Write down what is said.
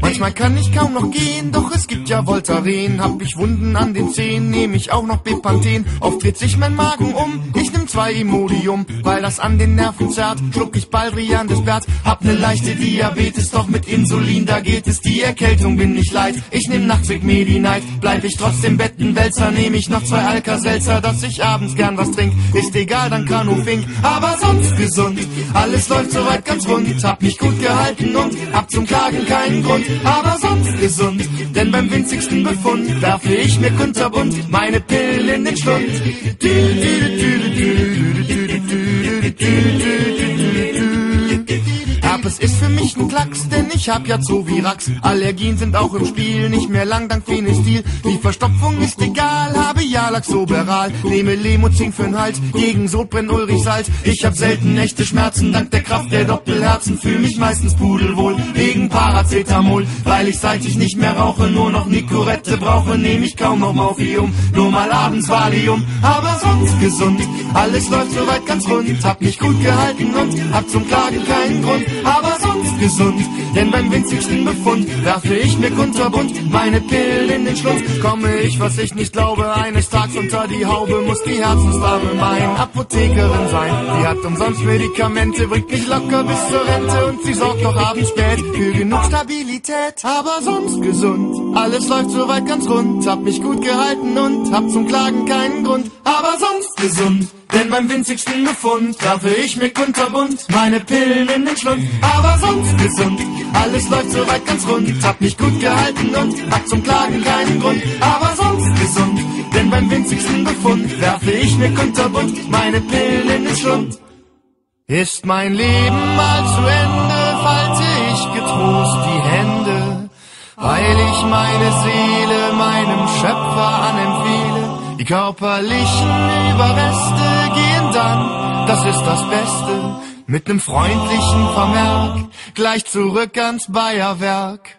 Manchmal kann ich kaum noch gehen, doch es gibt ja Voltaren. Hab ich Wunden an den Zähnen, nehm ich auch noch Bepanthen. Oft dreht sich mein Magen um, ich nimm 2 Imodium, weil das an den Nerven zerrt. Schluck ich Baldrian des Bert, hab ne leichte Diabetes, doch mit Insulin, da geht es. Die Erkältung bin ich leid, ich nehm nachts Medi-Night. Bleib ich trotzdem Bettenwälzer, nehm ich noch 2 Alka-Seltzer. Dass ich abends gern was trink, ist egal, dann Kanu-Fink. Aber sonst gesund, alles läuft soweit ganz rund. Hab mich gut gehalten und hab zum Klagen keinen Grund. Aber sonst gesund, denn beim winzigsten Befund werfe ich mir kunterbunt meine Pillen in den Schlund. Herpes ist für mich ein Klacks, denn ich hab ja Zovirax. Allergien sind auch im Spiel, nicht mehr lang dank Phenestil. Die Verstopfung ist egal, habe ja Laxoberal. Nehme Lemozin für'n Hals, gegen Sodbrennen Ulrich Salz. Ich hab selten echte Schmerzen, dank der Kraft der Doppelherzen. Fühl mich meistens pudelwohl, wegen Paracetamol. Weil ich seit ich nicht mehr rauche, nur noch Nicorette brauche, nehm ich kaum noch Morphium, nur mal abends Valium. Aber sonst gesund, alles läuft soweit ganz rund. Hab mich gut gehalten und hab zum Klagen keinen Grund. Aber sonst gesund, denn beim winzigsten Befund werfe ich mir kunterbunt meine Pillen in den Schlund. Komme ich, was ich nicht glaube, eines Tages unter die Haube, muss die Herzensdame meine Apothekerin sein. Die hat umsonst Medikamente, bringt mich locker bis zur Rente und sie sorgt doch abends spät für genug Stabilität. Aber sonst gesund, alles läuft soweit ganz rund. Hab mich gut gehalten und hab zum Klagen keinen Grund. Aber sonst gesund, denn beim winzigsten Befund werfe ich mir kunterbunt meine Pillen in den Schlund. Aber sonst gesund, alles läuft soweit ganz rund. Hab mich gut gehalten und hab zum Klagen keinen Grund. Aber sonst gesund, denn beim winzigsten Befund werfe ich mir kunterbunt meine Pillen in den Schlund. Ist mein Leben mal zu Ende, falte ich getrost die Hände, weil ich meine Seele meinem Schöpfer anempfehle. Die körperlichen Überreste gehen dann, das ist das Beste, mit nem freundlichen Vermerk gleich zurück ans Bayerwerk.